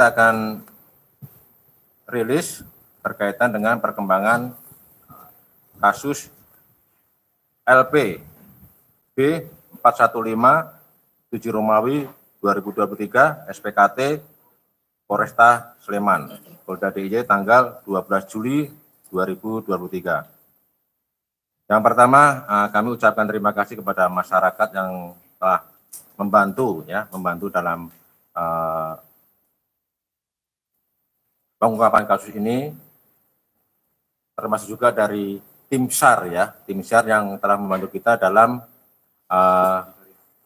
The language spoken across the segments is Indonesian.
kita akan rilis berkaitan dengan perkembangan kasus LP B 415 7 Romawi 2023 SPKT Polresta Sleman, Polda DIY tanggal 12 Juli 2023. Yang pertama, kami ucapkan terima kasih kepada masyarakat yang telah membantu dalam pengungkapan kasus ini, termasuk juga dari tim SAR yang telah membantu kita dalam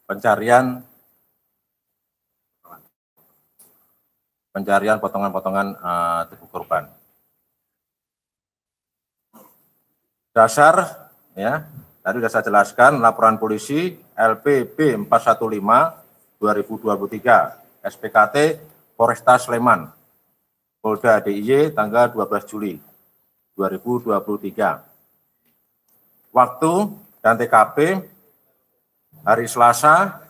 pencarian potongan-potongan tubuh korban. Dasar tadi sudah saya jelaskan, laporan polisi LPB 415 2023 SPKT Polresta Sleman, Polda DIY tanggal 12 Juli 2023. Waktu dan TKP hari Selasa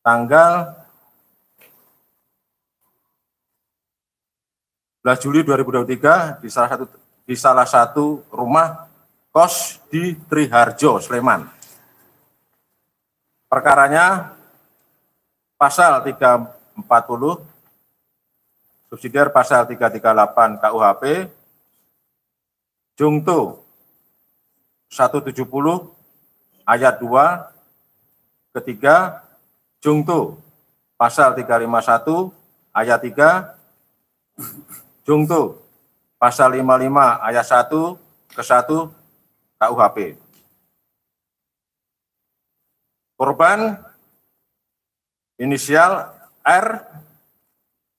tanggal 12 Juli 2023 di salah satu rumah kos di Triharjo, Sleman. Perkaranya pasal 340 subsidiar pasal 338 KUHP, Jungto 170 ayat 2, ketiga, Jungto pasal 351 ayat 3, Jungto pasal 55 ayat 1 ke 1 KUHP. Korban inisial R,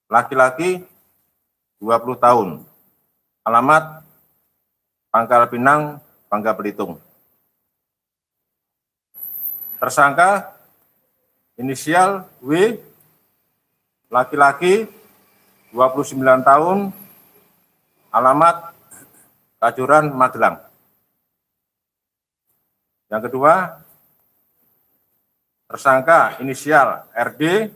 laki-laki 20 tahun, alamat Pangkal Pinang, Bangka Belitung. Tersangka inisial W, laki-laki 29 tahun, alamat Kajuran, Magelang. Yang kedua, tersangka inisial RD,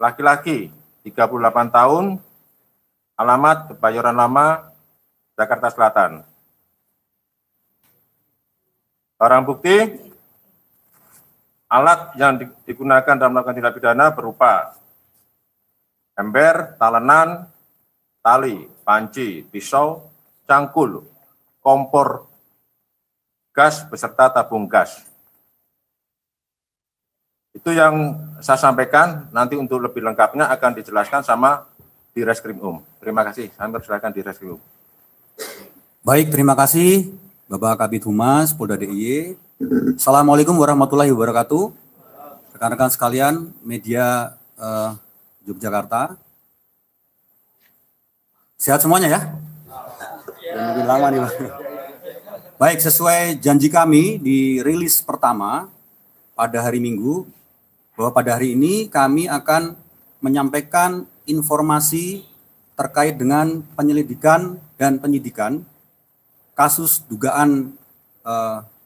laki-laki 38 tahun, alamat Kebayoran Lama, Jakarta Selatan. Barang bukti, alat yang digunakan dalam melakukan tindak pidana berupa ember, talenan, tali, panci, pisau, cangkul, kompor gas beserta tabung gas. Itu yang saya sampaikan, nanti untuk lebih lengkapnya akan dijelaskan sama Direskrimum. Terima kasih, saya persilakan Direskrimum. Baik, terima kasih Bapak Kabid Humas Polda DIY. Assalamualaikum warahmatullahi wabarakatuh. Rekan-rekan sekalian, media Yogyakarta. Sehat semuanya ya? Lebih lama nih Pak. Baik, sesuai janji kami di rilis pertama pada hari Minggu, bahwa pada hari ini kami akan menyampaikan informasi terkait dengan penyelidikan dan penyidikan kasus dugaan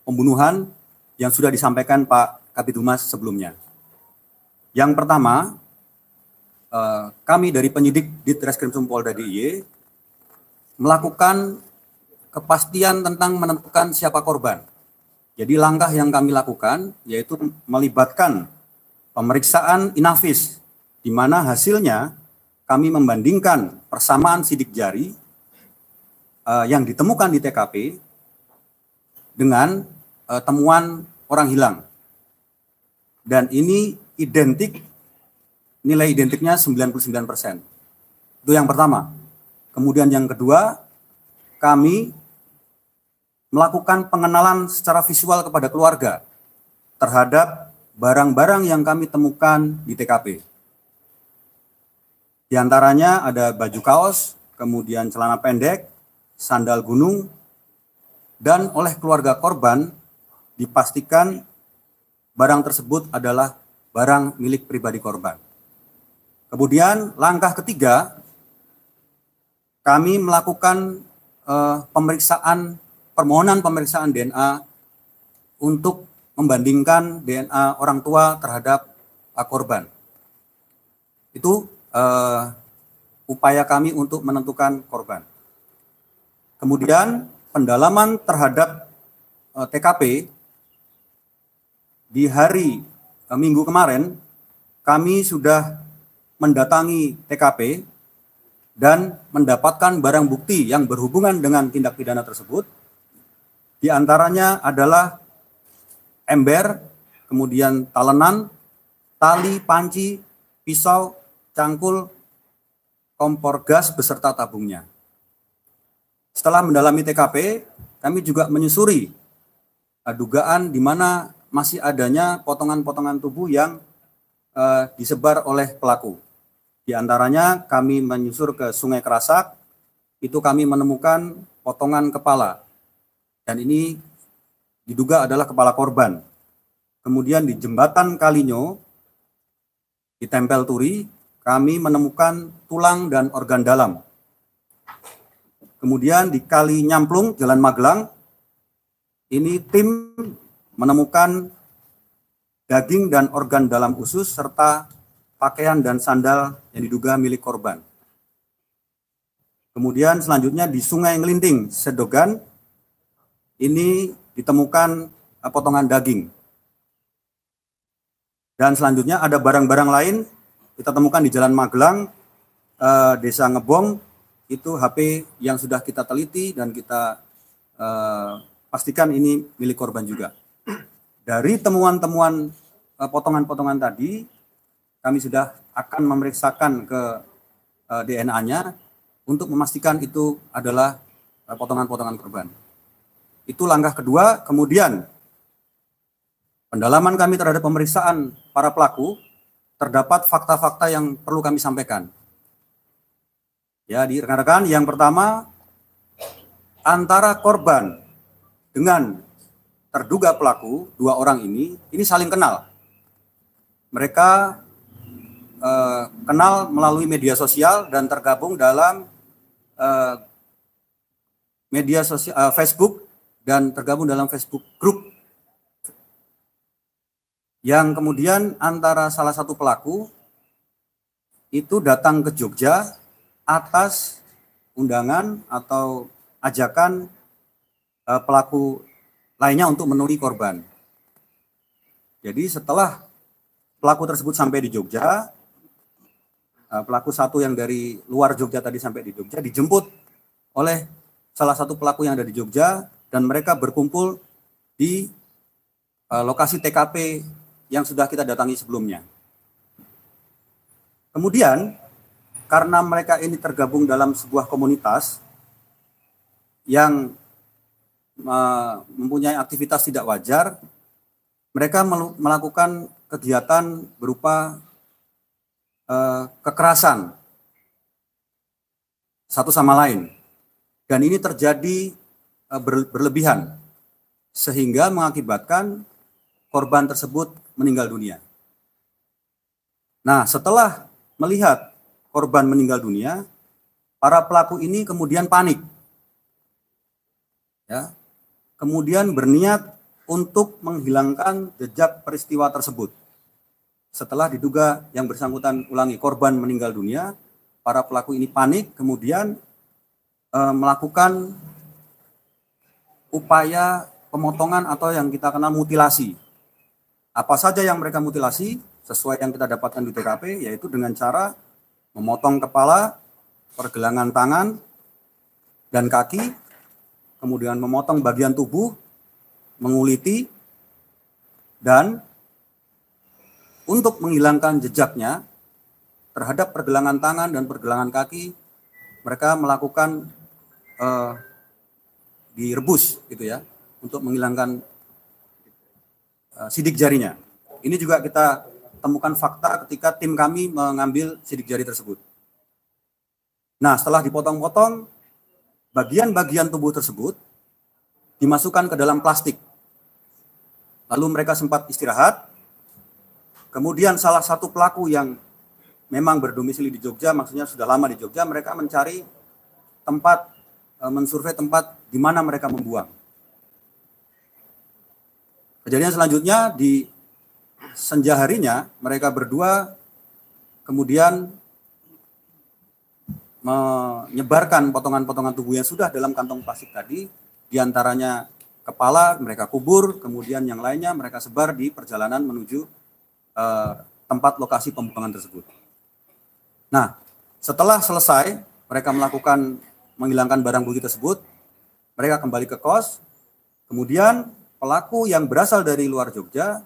pembunuhan yang sudah disampaikan Pak Kabid Humas sebelumnya. Yang pertama, kami dari penyidik Ditreskrimsum Polda DIY melakukan kepastian tentang menentukan siapa korban. Jadi langkah yang kami lakukan yaitu melibatkan pemeriksaan inafis, di mana hasilnya kami membandingkan persamaan sidik jari yang ditemukan di TKP dengan temuan orang hilang. Dan ini identik, nilai identiknya 99%. Itu yang pertama. Kemudian yang kedua, kami melakukan pengenalan secara visual kepada keluarga terhadap barang-barang yang kami temukan di TKP. Di antaranya ada baju kaos, kemudian celana pendek, sandal gunung, dan oleh keluarga korban dipastikan barang tersebut adalah barang milik pribadi korban. Kemudian langkah ketiga, kami melakukan permohonan pemeriksaan DNA untuk membandingkan DNA orang tua terhadap korban. Itu upaya kami untuk menentukan korban. Kemudian pendalaman terhadap TKP di hari Minggu kemarin, kami sudah mendatangi TKP dan mendapatkan barang bukti yang berhubungan dengan tindak pidana tersebut. Di antaranya adalah ember, kemudian talenan, tali, panci, pisau, cangkul, kompor gas beserta tabungnya. Setelah mendalami TKP, kami juga menyusuri dugaan di mana masih adanya potongan-potongan tubuh yang disebar oleh pelaku. Di antaranya kami menyusur ke Sungai Kerasak, itu kami menemukan potongan kepala. Dan ini diduga adalah kepala korban. Kemudian di Jembatan Kalinyo, di Tempel Turi, kami menemukan tulang dan organ dalam. Kemudian di Kali Nyamplung, Jalan Magelang, ini tim menemukan daging dan organ dalam usus serta pakaian dan sandal yang diduga milik korban. Kemudian selanjutnya di Sungai Ngelinting, Sedogan, ini ditemukan potongan daging. Dan selanjutnya ada barang-barang lain kita temukan di Jalan Magelang, Desa Ngebong, itu HP yang sudah kita teliti dan kita pastikan ini milik korban juga. Dari temuan-temuan potongan-potongan tadi, kami sudah akan memeriksakan ke DNA-nya untuk memastikan itu adalah potongan-potongan korban. Itu langkah kedua. Kemudian pendalaman kami terhadap pemeriksaan para pelaku, terdapat fakta-fakta yang perlu kami sampaikan. Ya, di rekan-rekan, yang pertama, antara korban dengan terduga pelaku, dua orang ini saling kenal. Mereka kenal melalui media sosial dan tergabung dalam media sosial Facebook dan tergabung dalam Facebook Group. Yang kemudian antara salah satu pelaku itu datang ke Jogja atas undangan atau ajakan pelaku lainnya untuk menuli korban. Jadi setelah pelaku tersebut sampai di Jogja, pelaku satu yang dari luar Jogja tadi sampai di Jogja dijemput oleh salah satu pelaku yang ada di Jogja dan mereka berkumpul di lokasi TKP yang sudah kita datangi sebelumnya. Kemudian karena mereka ini tergabung dalam sebuah komunitas yang mempunyai aktivitas tidak wajar, mereka melakukan kegiatan berupa kekerasan satu sama lain. Dan ini terjadi berlebihan, sehingga mengakibatkan korban tersebut meninggal dunia. Nah, setelah melihat korban meninggal dunia, para pelaku ini kemudian panik. Ya. Kemudian berniat untuk menghilangkan jejak peristiwa tersebut. Setelah diduga yang bersangkutan ulangi korban meninggal dunia, para pelaku ini panik, kemudian melakukan upaya pemotongan atau yang kita kenal mutilasi. Apa saja yang mereka mutilasi sesuai yang kita dapatkan di TKP, yaitu dengan cara memotong kepala, pergelangan tangan, dan kaki, kemudian memotong bagian tubuh, menguliti, dan untuk menghilangkan jejaknya terhadap pergelangan tangan dan pergelangan kaki, mereka melakukan direbus gitu ya, untuk menghilangkan sidik jarinya. Ini juga kita temukan fakta ketika tim kami mengambil sidik jari tersebut. Nah, setelah dipotong-potong, bagian-bagian tubuh tersebut dimasukkan ke dalam plastik. Lalu mereka sempat istirahat. Kemudian salah satu pelaku yang memang berdomisili di Jogja, maksudnya sudah lama di Jogja, mereka mencari tempat, mensurvei tempat di mana mereka membuang. Kejadian selanjutnya di senja harinya, mereka berdua kemudian menyebarkan potongan-potongan tubuh yang sudah dalam kantong plastik tadi, diantaranya kepala mereka kubur, kemudian yang lainnya mereka sebar di perjalanan menuju tempat lokasi pembuangan tersebut. Nah, setelah selesai mereka melakukan menghilangkan barang bukti tersebut, mereka kembali ke kos, kemudian pelaku yang berasal dari luar Jogja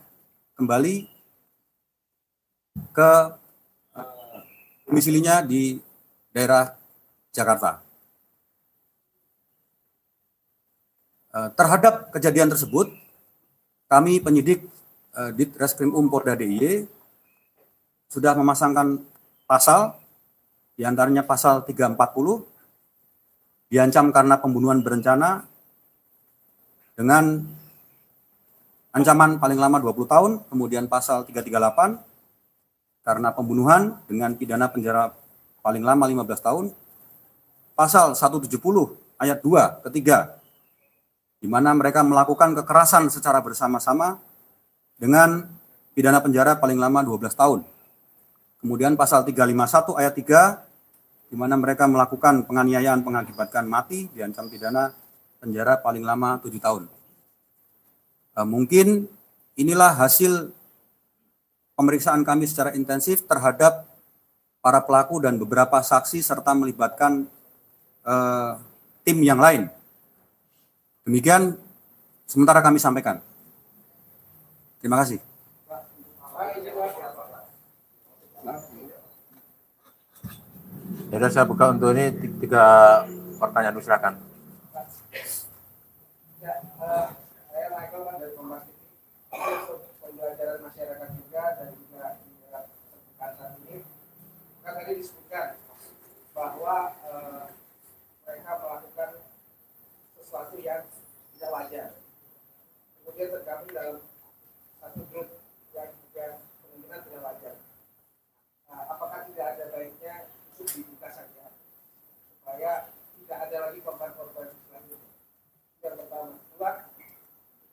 kembali ke domisilinya di daerah Jakarta. Terhadap kejadian tersebut, kami penyidik Ditreskrim Polda DIY sudah memasangkan pasal, diantaranya pasal 340, diancam karena pembunuhan berencana dengan ancaman paling lama 20 tahun, kemudian pasal 338 karena pembunuhan dengan pidana penjara paling lama 15 tahun, pasal 170 ayat 2 ketiga, di mana mereka melakukan kekerasan secara bersama-sama dengan pidana penjara paling lama 12 tahun. Kemudian pasal 351 ayat 3, di mana mereka melakukan penganiayaan mengakibatkan mati, diancam pidana penjara paling lama 7 tahun. Mungkin inilah hasil pemeriksaan kami secara intensif terhadap para pelaku dan beberapa saksi serta melibatkan tim yang lain. Demikian sementara kami sampaikan. Terima kasih. Ya, saya buka untuk ini 3 pertanyaan, silakan. Ya, saya Michael dari Kompas TV. Pembelajaran masyarakat juga dan juga kesempatan ini. Kan tadi disebutkan bahwa mereka melakukan sesuatu yang tidak wajar. Kemudian tergabung dalam satu grup yang juga kemungkinan tidak wajar. Apakah tidak ada baiknya itu dibuka saja supaya tidak ada lagi korban-korban selanjutnya? Yang pertama. Kedua,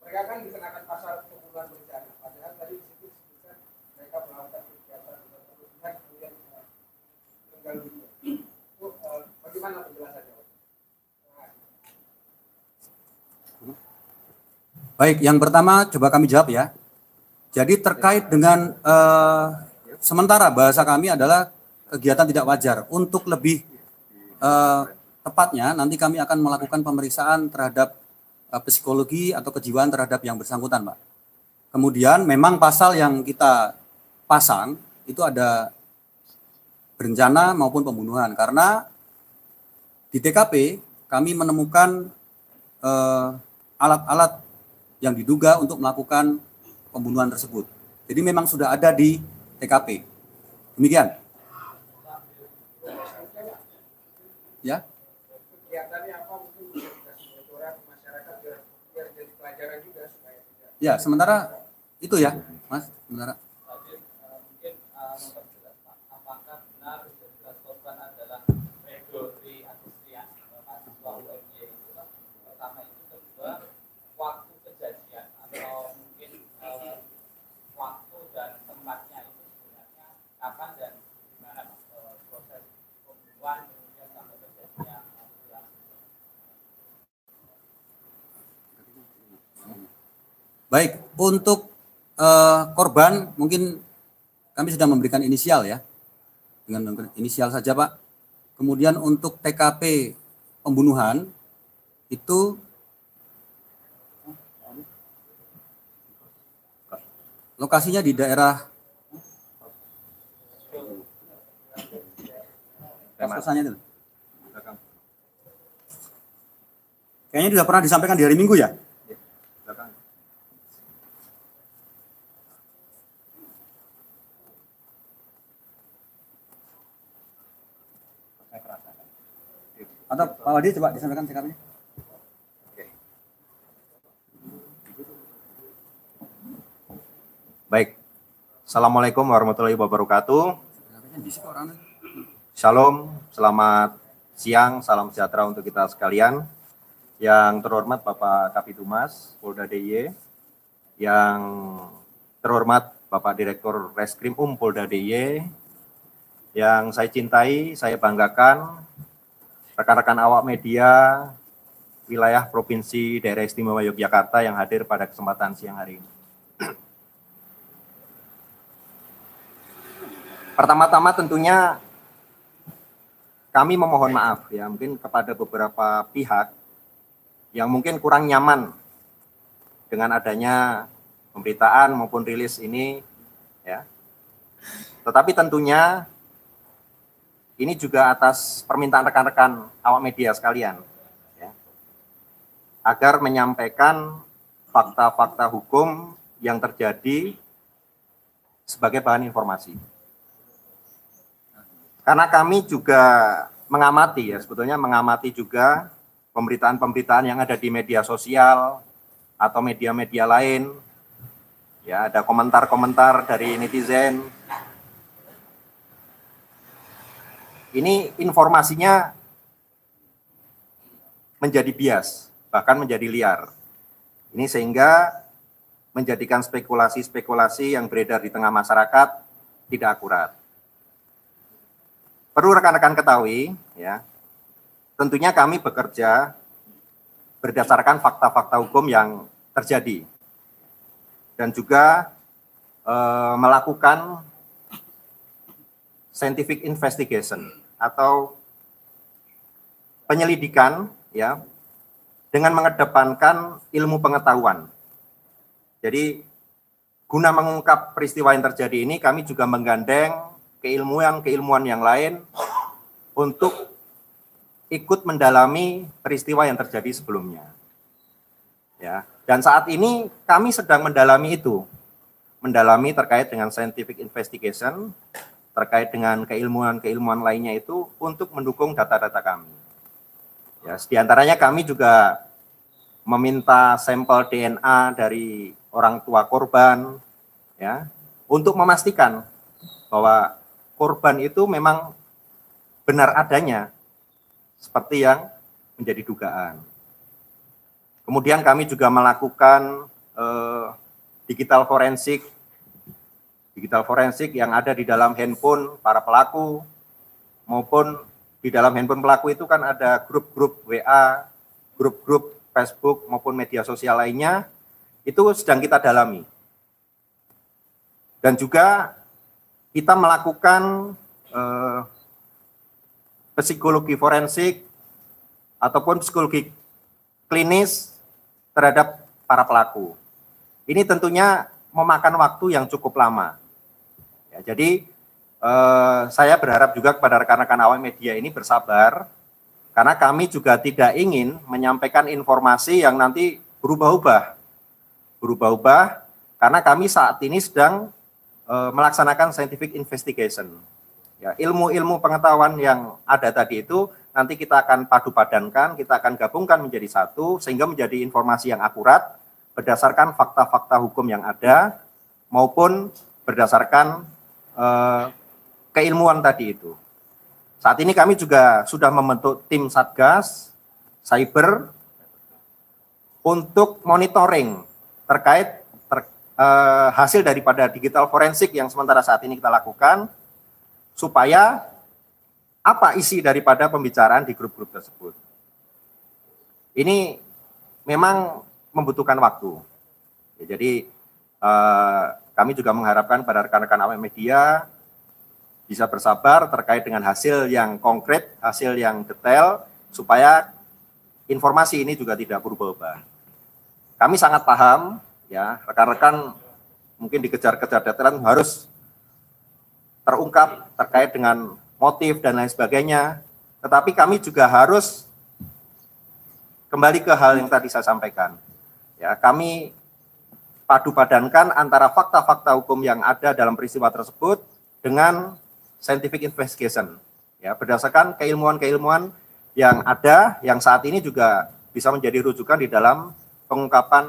mereka kan dikenakan pasal pembunuhan berencana. Padahal tadi di situ disebutkan mereka melakukan kegiatan berlebihan kemudian meninggal dunia. Itu bagaimana penjelasannya? Baik, yang pertama coba kami jawab ya. Jadi terkait dengan sementara bahasa kami adalah kegiatan tidak wajar. Untuk lebih tepatnya nanti kami akan melakukan pemeriksaan terhadap psikologi atau kejiwaan terhadap yang bersangkutan, Pak. Kemudian memang pasal yang kita pasang itu ada berencana maupun pembunuhan, karena di TKP kami menemukan alat-alat yang diduga untuk melakukan pembunuhan tersebut. Jadi memang sudah ada di TKP. Demikian. Ya. Ya, sementara itu ya, Mas. Sementara. Baik, untuk korban mungkin kami sudah memberikan inisial ya, dengan inisial saja Pak. Kemudian untuk TKP pembunuhan itu lokasinya di daerah kosannya itu. Kayaknya sudah pernah disampaikan di hari Minggu ya. Atau Pak Wadi coba disampaikan TKP-nya. Baik. Assalamualaikum warahmatullahi wabarakatuh. Shalom, selamat siang, salam sejahtera untuk kita sekalian. Yang terhormat Bapak Kapitumas Polda DIY, yang terhormat Bapak Direktur Reskrim Polda DIY, yang saya cintai, saya banggakan, rekan-rekan awak media, wilayah Provinsi Daerah Istimewa Yogyakarta yang hadir pada kesempatan siang hari ini. Pertama-tama tentunya kami memohon maaf ya, mungkin kepada beberapa pihak yang mungkin kurang nyaman dengan adanya pemberitaan maupun rilis ini ya. Tetapi tentunya ini juga atas permintaan rekan-rekan awak media sekalian ya, agar menyampaikan fakta-fakta hukum yang terjadi sebagai bahan informasi. Karena kami juga mengamati ya, sebetulnya mengamati juga pemberitaan-pemberitaan yang ada di media sosial atau media-media lain. Ya, ada komentar-komentar dari netizen. Ini informasinya menjadi bias, bahkan menjadi liar. Ini sehingga menjadikan spekulasi-spekulasi yang beredar di tengah masyarakat tidak akurat. Perlu rekan-rekan ketahui, ya, tentunya kami bekerja berdasarkan fakta-fakta hukum yang terjadi dan juga melakukan scientific investigation atau penyelidikan, ya, dengan mengedepankan ilmu pengetahuan. Jadi guna mengungkap peristiwa yang terjadi ini, kami juga menggandeng keilmuan yang lain untuk ikut mendalami peristiwa yang terjadi sebelumnya. Ya, dan saat ini kami sedang mendalami itu, mendalami terkait dengan scientific investigation, terkait dengan keilmuan lainnya itu untuk mendukung data-data kami. Ya, diantaranya kami juga meminta sampel DNA dari orang tua korban, ya, untuk memastikan bahwa korban itu memang benar adanya seperti yang menjadi dugaan. Kemudian kami juga melakukan digital forensik yang ada di dalam handphone para pelaku, maupun di dalam handphone pelaku itu kan ada grup-grup WA, grup-grup Facebook maupun media sosial lainnya, itu sedang kita dalami. Dan juga kita melakukan psikologi forensik ataupun psikologi klinis terhadap para pelaku. Ini tentunya memakan waktu yang cukup lama. Ya, jadi saya berharap juga kepada rekan-rekan awak media ini bersabar, karena kami juga tidak ingin menyampaikan informasi yang nanti berubah-ubah, karena kami saat ini sedang melaksanakan scientific investigation. Ya, ilmu-ilmu pengetahuan yang ada tadi itu nanti kita akan padu-padankan, kita akan gabungkan menjadi satu sehingga menjadi informasi yang akurat berdasarkan fakta-fakta hukum yang ada maupun berdasarkan keilmuan tadi itu. Saat ini kami juga sudah membentuk tim Satgas Cyber untuk monitoring terkait hasil daripada digital forensik yang sementara saat ini kita lakukan, supaya apa isi daripada pembicaraan di grup-grup tersebut. Ini memang membutuhkan waktu. Ya, jadi kami juga mengharapkan pada rekan-rekan awak media bisa bersabar terkait dengan hasil yang konkret, hasil yang detail, supaya informasi ini juga tidak berubah-ubah. Kami sangat paham, ya, rekan-rekan mungkin dikejar-kejar deadline harus terungkap terkait dengan motif dan lain sebagainya, tetapi kami juga harus kembali ke hal yang tadi saya sampaikan. Ya, kami padu-padankan antara fakta-fakta hukum yang ada dalam peristiwa tersebut dengan scientific investigation. Ya, berdasarkan keilmuan-keilmuan yang ada, yang saat ini juga bisa menjadi rujukan di dalam pengungkapan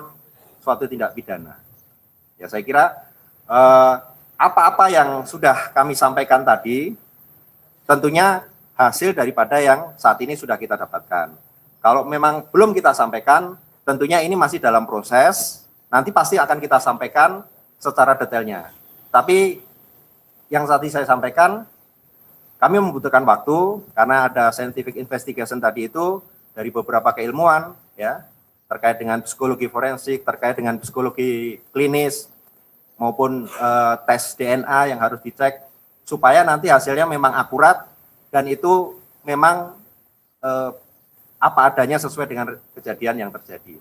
suatu tindak pidana. Ya, saya kira apa-apa yang sudah kami sampaikan tadi tentunya hasil daripada yang saat ini sudah kita dapatkan. Kalau memang belum kita sampaikan, tentunya ini masih dalam proses, nanti pasti akan kita sampaikan secara detailnya. Tapi yang tadi saya sampaikan, kami membutuhkan waktu karena ada scientific investigation tadi itu dari beberapa keilmuan ya terkait dengan psikologi forensik, terkait dengan psikologi klinis maupun tes DNA yang harus dicek supaya nanti hasilnya memang akurat dan itu memang apa adanya sesuai dengan kejadian yang terjadi.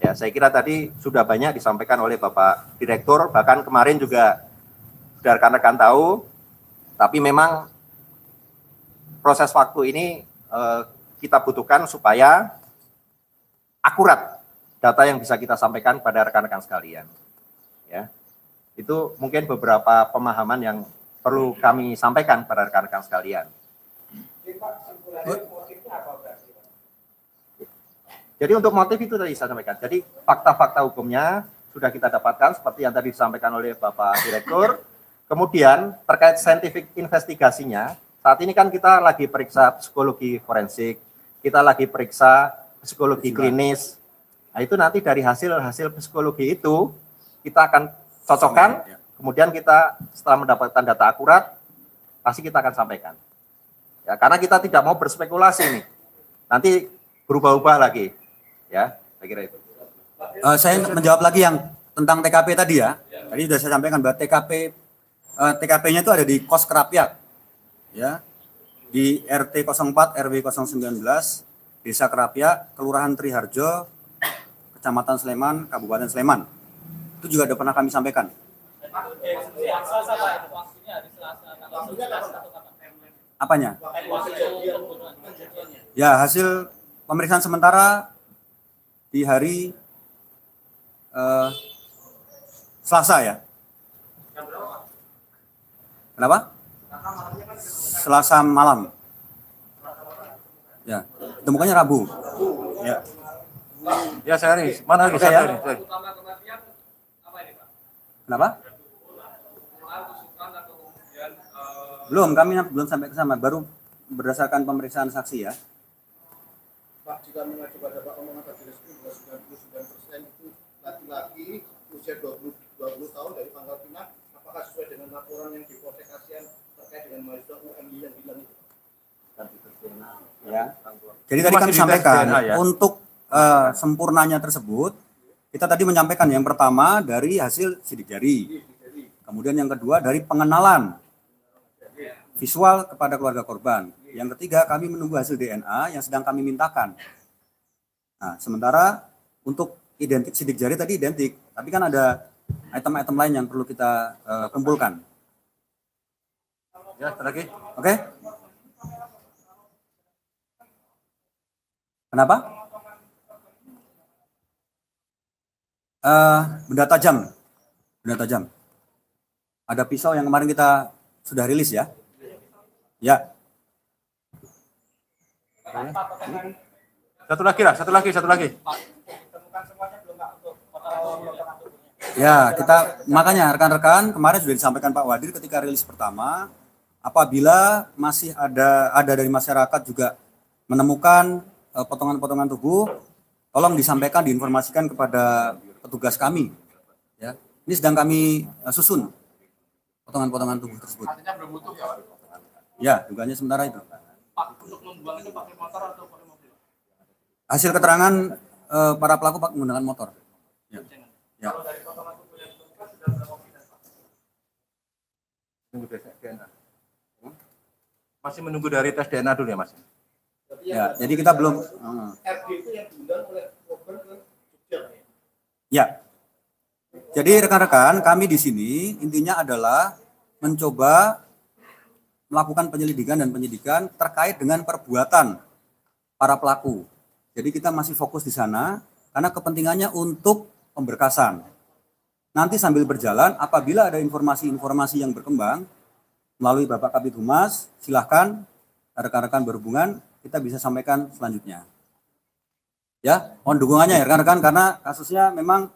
Ya, saya kira tadi sudah banyak disampaikan oleh Bapak Direktur, bahkan kemarin juga sudah rekan-rekan tahu, tapi memang proses waktu ini kita butuhkan supaya akurat data yang bisa kita sampaikan pada rekan-rekan sekalian. Ya, itu mungkin beberapa pemahaman yang perlu kami sampaikan pada rekan-rekan sekalian. Jadi untuk motif itu tadi saya sampaikan. Jadi fakta-fakta hukumnya sudah kita dapatkan seperti yang tadi disampaikan oleh Bapak Direktur. Kemudian terkait scientific investigasinya, saat ini kan kita lagi periksa psikologi forensik, kita lagi periksa psikologi klinis. Nah itu nanti dari hasil psikologi itu kita akan cocokkan, kemudian kita setelah mendapatkan data akurat, pasti kita akan sampaikan. Ya, karena kita tidak mau berspekulasi nih, nanti berubah-ubah lagi. Ya, saya kira itu. Saya menjawab lagi yang tentang TKP tadi ya. Tadi sudah saya sampaikan bahwa TKP-nya itu ada di Kos Kerapiak. Ya, di RT 04 RW 019 Desa Kerapiak, Kelurahan Triharjo, Kecamatan Sleman, Kabupaten Sleman. Itu juga sudah pernah kami sampaikan. Apanya? Ya, hasil pemeriksaan sementara di hari Selasa ya. Kenapa? Selasa malam. Ya, temukannya Rabu. Ya. Ya, saya nih. Mana lagi saya? Kenapa? Belum, kami belum sampai ke sana, baru berdasarkan pemeriksaan saksi ya. Pak, jika mengacu pada Pak omongan tadi bahwa 99% itu laki-laki usia 20 tahun dari Pangkal Pinang, apakah sesuai dengan laporan yang di Polsek Kasihan terkait dengan mahasiswa UMI yang hilang itu? Ya. Jadi tadi kami sampaikan ya. Untuk sempurnanya tersebut, kita tadi menyampaikan yang pertama dari hasil sidik jari, kemudian yang kedua dari pengenalan visual kepada keluarga korban. Yang ketiga, kami menunggu hasil DNA yang sedang kami mintakan. Nah, sementara untuk identik sidik jari tadi identik, tapi kan ada item-item lain yang perlu kita kumpulkan. Ya, lagi. Oke? Kenapa? Benda tajam. Benda tajam. Ada pisau yang kemarin kita sudah rilis ya. Ya. Satu lagi. Ya, kita makanya rekan-rekan kemarin sudah disampaikan Pak Wadir ketika rilis pertama, apabila masih ada dari masyarakat juga menemukan potongan-potongan tubuh, tolong disampaikan, diinformasikan kepada petugas kami. Ya, ini sedang kami susun potongan-potongan tubuh tersebut. Artinya belum utuh ya, Pak? Ya, dugaannya sementara itu. Pak, untuk membuang itu pakai motor atau pakai mobil? Hasil keterangan para pelaku Pak menggunakan motor. Ya. Ya. Kalau dari potongan tubuh yang ditemukan sudah berapa kita, Pak? Menunggu tes DNA. Masih menunggu dari tes DNA dulu ya, Mas? Ya, jadi kita belum. RD itu yang diundang oleh korban ke Jogja. Ya. Jadi rekan-rekan, kami di sini intinya adalah mencoba melakukan penyelidikan dan penyidikan terkait dengan perbuatan para pelaku. Jadi kita masih fokus di sana karena kepentingannya untuk pemberkasan. Nanti sambil berjalan, apabila ada informasi-informasi yang berkembang melalui Bapak Kabid Humas, silahkan rekan-rekan berhubungan, kita bisa sampaikan selanjutnya. Ya, mohon dukungannya ya rekan-rekan karena kasusnya memang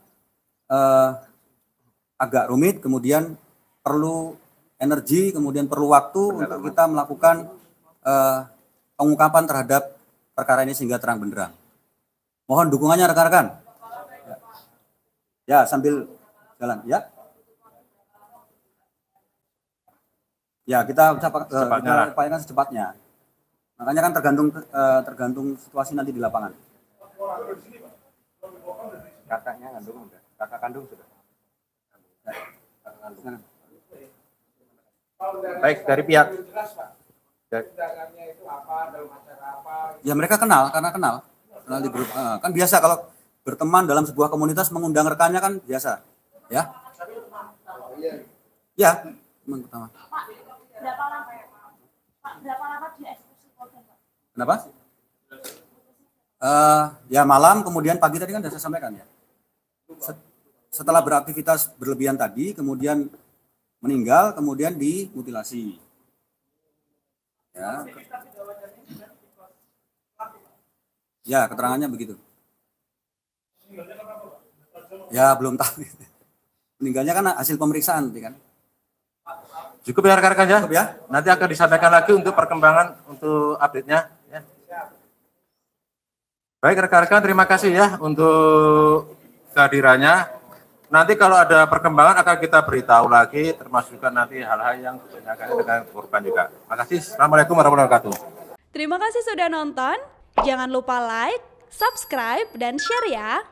agak rumit, kemudian perlu energi, kemudian perlu waktu untuk kita melakukan pengungkapan terhadap perkara ini sehingga terang benderang. Mohon dukungannya rekan-rekan. Ya, sambil jalan ya. Ya, kita Secepatnya. upayakan secepatnya. Makanya kan tergantung situasi nanti di lapangan. Kakaknya kandung enggak? Kakak kandung sudah. Baik, dari pihak jelas Pak. Undangannya itu apa, dalam acara apa? Ya mereka kenal di grup. Kan biasa kalau berteman dalam sebuah komunitas mengundang rekannya kan biasa, ya? Ya, teman pertama. Pak, berapa lama ya Pak? Pak, berapa lama dieksekusi korban Pak? Kenapa? Ya malam, kemudian pagi tadi kan sudah saya sampaikan ya. Setelah beraktivitas berlebihan tadi, kemudian meninggal, kemudian dimutilasi. Ya. Ya, keterangannya begitu. Ya, belum tahu. Meninggalnya kan hasil pemeriksaan nanti kan. Cukup ya rekan-rekan ya? Cukup ya. Nanti akan disampaikan lagi untuk perkembangan untuk update-nya. Ya. Baik rekan-rekan, terima kasih ya untuk kehadirannya. Nanti kalau ada perkembangan akan kita beritahu lagi, termasuk juga nanti hal-hal yang ditanyakan dengan korban juga. Terima kasih. Assalamualaikum warahmatullahi wabarakatuh. Terima kasih sudah nonton. Jangan lupa like, subscribe, dan share ya.